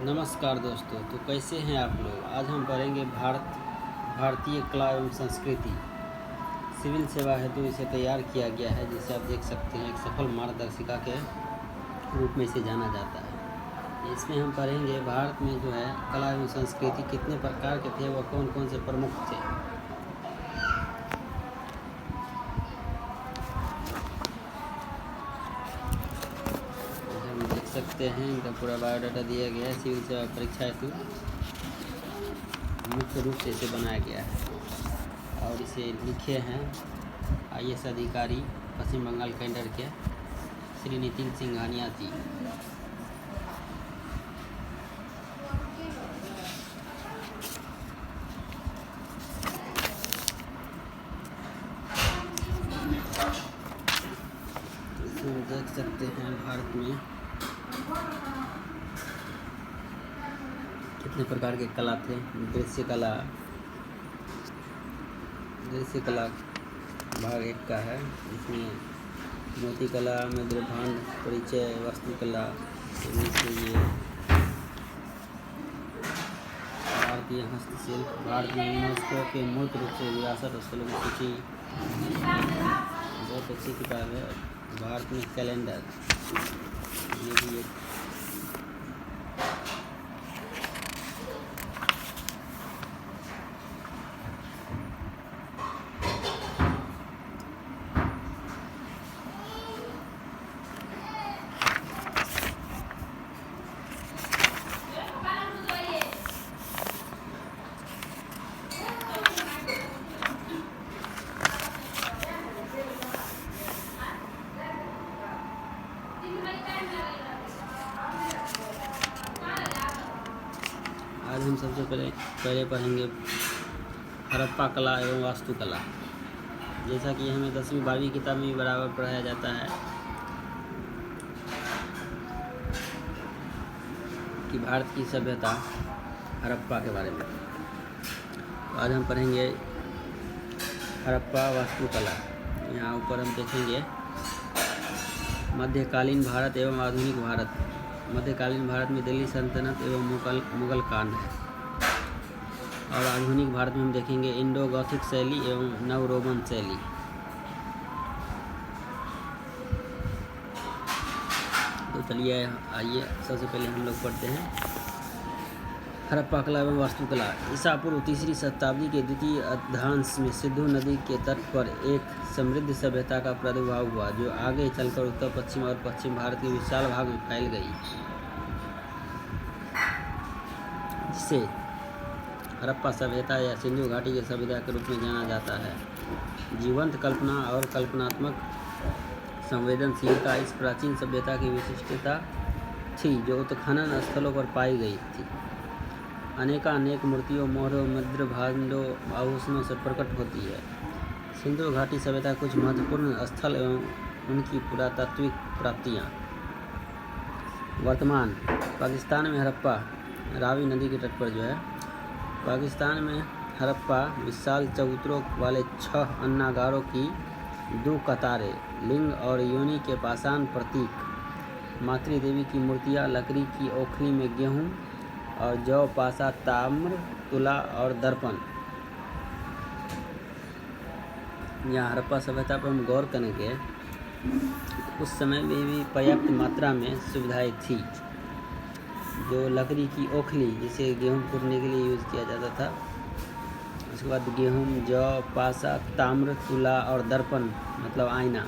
नमस्कार दोस्तों। तो कैसे हैं आप लोग। आज हम पढ़ेंगे भारतीय कला एवं संस्कृति। सिविल सेवा हेतु इसे तैयार किया गया है, जिसे आप देख सकते हैं एक सफल मार्गदर्शिका के रूप में इसे जाना जाता है। इसमें हम पढ़ेंगे भारत में जो है कला एवं संस्कृति कितने प्रकार के थे, वह कौन कौन से प्रमुख थे। सकते हैं इनका पूरा बायोडाटा दिया गया है। सिविल सेवा परीक्षा हेतु मुख्य रूप से इसे बनाया गया है और इसे लिखे हैं IAS अधिकारी पश्चिम बंगाल कैडर के श्री नितिन सिंघानिया जी। इसमें देख सकते हैं भारत में कितने प्रकार के कला थे। दृश्य कला भाग 1 का है। इसमें मोती कला, मृदभांड परिचय, वास्तुकला, ये भारतीय हस्तशिल्प, भारत में यूनेस्को के मूर्त रूप से विरासत स्थलों की सूची, बहुत अच्छी किताब है। भारत में कैलेंडर, ये भी एक आज हम सबसे पहले पढ़ेंगे हड़प्पा कला एवं वास्तुकला। जैसा कि हमें 10वीं 12वीं किताब में भी बराबर पढ़ाया जाता है कि भारत की सभ्यता हड़प्पा के बारे में। आज हम पढ़ेंगे हड़प्पा वास्तुकला। यहाँ ऊपर हम देखेंगे मध्यकालीन भारत एवं आधुनिक भारत। मध्यकालीन भारत में दिल्ली सल्तनत एवं मुगल कांड है और आधुनिक भारत में हम देखेंगे इंडो गॉथिक शैली एवं नव रोमन शैली। तो चलिए आइए सबसे पहले हम लोग पढ़ते हैं हड़प्पा कला एवं वास्तुकला। ईसा पूर्व 3री शताब्दी के द्वितीय अर्धांश में सिंधु नदी के तट पर एक समृद्ध सभ्यता का प्रादुर्भाव हुआ, जो आगे चलकर उत्तर पश्चिम और पश्चिम भारत के विशाल भाग में फैल गई, जिसे हड़प्पा सभ्यता या सिंधु घाटी की सभ्यता के रूप में जाना जाता है। जीवंत कल्पना और कल्पनात्मक संवेदनशीलता इस प्राचीन सभ्यता की विशिष्टता थी, जो उत्खनन स्थलों पर पाई गई थी। अनेक मूर्तियों, मोहरों, मृदभांडों, आभूषणों से प्रकट होती है। सिंधु घाटी सभ्यता कुछ महत्वपूर्ण स्थल एवं उनकी पुरातात्विक प्राप्तियाँ। वर्तमान पाकिस्तान में हड़प्पा रावी नदी के तट पर जो है, पाकिस्तान में हड़प्पा विशाल चबूतरों वाले 6 अन्नागारों की 2 कतारें, लिंग और योनि के पाषाण प्रतीक, मातृदेवी की मूर्तियाँ, लकड़ी की ओखली में गेहूँ और जौ, पासा, ताम्र, तुला और दर्पण। यहाँ हड़प्पा सभ्यता पर हम गौर करेंगे, उस समय में भी पर्याप्त मात्रा में सुविधाएं थी। जो लकड़ी की ओखली, जिसे गेहूँ कूटने के लिए यूज़ किया जाता था, उसके बाद गेहूँ, जौ, पासा, ताम्र, तुला और दर्पण मतलब आईना।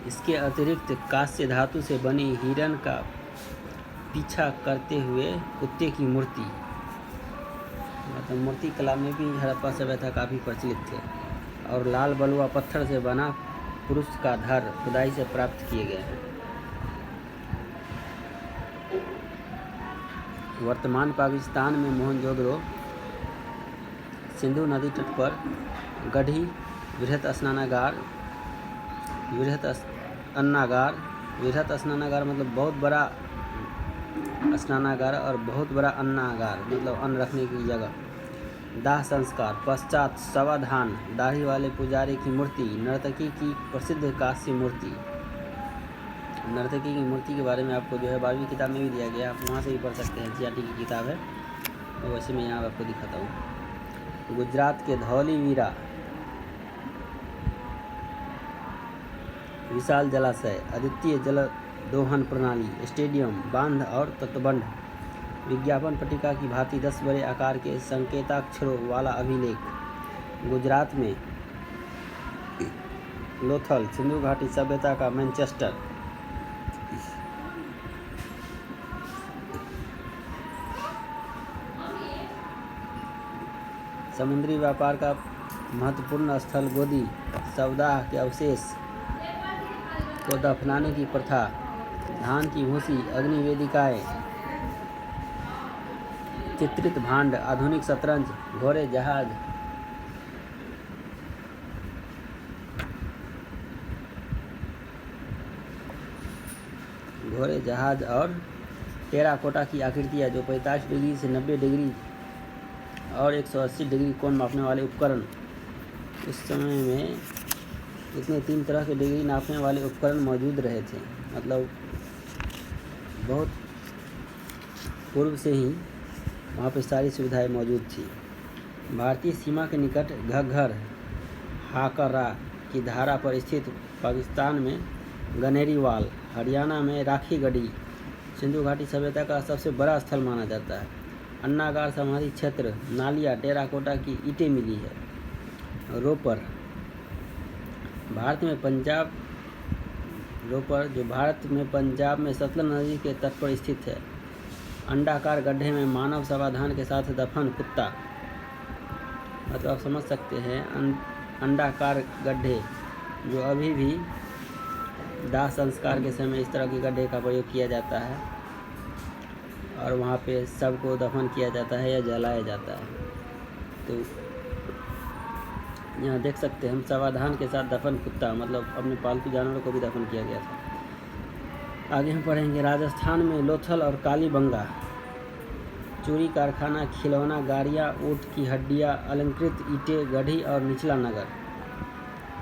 इसके अतिरिक्त कांस्य धातु से बनी हिरण का पीछा करते हुए कुत्ते की मूर्ति, मतलब मूर्ति कला में भी हड़प्पा सभ्यता काफ़ी प्रचलित थे। और लाल बलुआ पत्थर से बना पुरुष का धड़ खुदाई से प्राप्त किए गए हैं। वर्तमान पाकिस्तान में मोहनजोदड़ो सिंधु नदी तट पर गढ़ी वृहत स्नानागार, वृहत स्नानागार मतलब बहुत बड़ा स्नानागार, और बहुत बड़ा अन्नागार मतलब अन्न रखने की जगह, दाह संस्कार, पश्चात शवाधान, दाढ़ी वाले पुजारी की मूर्ति, नर्तकी की प्रसिद्ध कांस्य मूर्ति, नर्तकी की मूर्ति के बारे में आपको जो है 12वीं किताब में भी दिया गया, आप वहाँ से भी पढ़ सकते हैं, एनसीईआरटी की किताब है। तो वैसे मैं यहाँ आपको दिखाता हूँ। गुजरात के धौलीवीरा विशाल जलाशय, अद्वितीय जल दोहन प्रणाली, स्टेडियम, बांध और तटबंध, विज्ञापन पट्टिका की भांति 10 बड़े आकार के संकेताक्षरों वाला अभिलेख। गुजरात में लोथल, सिंधु घाटी सभ्यता का मैनचेस्टर। समुद्री व्यापार का महत्वपूर्ण स्थल गोदी, सवदाह के अवशेष को दफनाने की प्रथा, धान की भूसी, अग्नि वेदिकाएं, चित्रित भांड, आधुनिक शतरंज, घोड़े जहाज और टेराकोटा की आकृतियाँ जो 45 डिग्री से 90 डिग्री और 180 डिग्री कोण मापने वाले उपकरण। उस समय में इतने 3 तरह के डिग्री नापने वाले उपकरण मौजूद रहे थे, मतलब बहुत पूर्व से ही वहाँ पे सारी सुविधाएं मौजूद थी। भारतीय सीमा के निकट घग्घर हाकरा की धारा पर स्थित पाकिस्तान में गनेरीवाल, हरियाणा में राखीगढ़ी सिंधु घाटी सभ्यता का सबसे बड़ा स्थल माना जाता है। अन्नागार समाधि क्षेत्र, नालिया, टेराकोटा की ईंटें मिली है। रोपर जो भारत में पंजाब में सतलज नदी के तट पर स्थित है। अंडाकार गड्ढे में मानव समाधान के साथ दफन कुत्ता, मतलब आप समझ सकते हैं अंडाकार गड्ढे जो अभी भी दाह संस्कार के समय इस तरह के गड्ढे का प्रयोग किया जाता है और वहाँ पे सबको दफन किया जाता है या जलाया जाता है। तो यहाँ देख सकते हैं हम समाधान के साथ दफन कुत्ता, मतलब अपने पालतू जानवरों को भी दफन किया गया था। आगे हम पढ़ेंगे राजस्थान में लोथल और कालीबंगा, चूड़ी कारखाना, खिलौना, गाड़ियाँ, ऊँट की हड्डियाँ, अलंकृत ईंटें, गढ़ी और निचला नगर।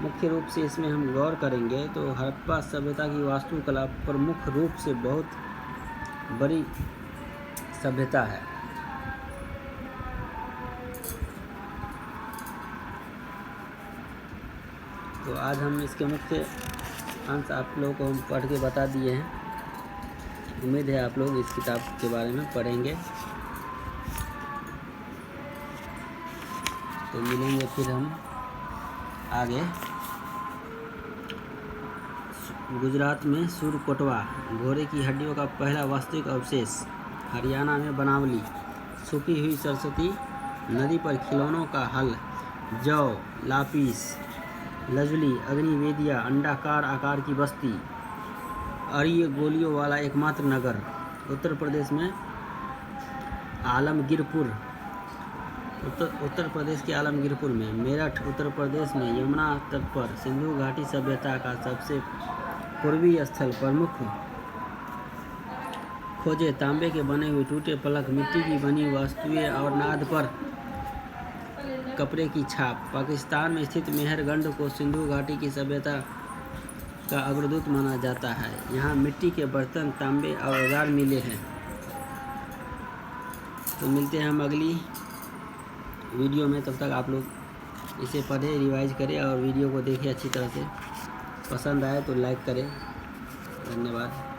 मुख्य रूप से इसमें हम गौर करेंगे तो हड़प्पा सभ्यता की वास्तुकला प्रमुख रूप से बहुत बड़ी सभ्यता है। तो आज हम इसके मुख्य अंश आप लोगों को हम पढ़ के बता दिए हैं। उम्मीद है आप लोग इस किताब के बारे में पढ़ेंगे। तो मिलेंगे फिर हम आगे। गुजरात में सूरकोटवा, घोड़े की हड्डियों का पहला वास्तविक अवशेष। हरियाणा में बनावली, सूखी हुई सरस्वती नदी पर खिलौनों का हल। जौ, लापीस लजुली, अग्निवेदिया, अंडाकार आकार की बस्ती। अरीय गोलियों वाला एकमात्र नगर। उत्तर प्रदेश में आलमगीरपुर, उत्तर प्रदेश के आलमगीरपुर में। मेरठ उत्तर प्रदेश में यमुना तट पर सिंधु घाटी सभ्यता का सबसे पूर्वी स्थल। प्रमुख खोजे तांबे के बने हुए टूटे पलक, मिट्टी की बनी वस्तुएं और नाद पर कपड़े की छाप। पाकिस्तान में स्थित मेहरगढ़ को सिंधु घाटी की सभ्यता का अग्रदूत माना जाता है। यहाँ मिट्टी के बर्तन, तांबे और औजार मिले हैं। तो मिलते हैं हम अगली वीडियो में। तब तक आप लोग इसे पढ़ें, रिवाइज करें और वीडियो को देखें अच्छी तरह से। पसंद आए तो लाइक करें। धन्यवाद।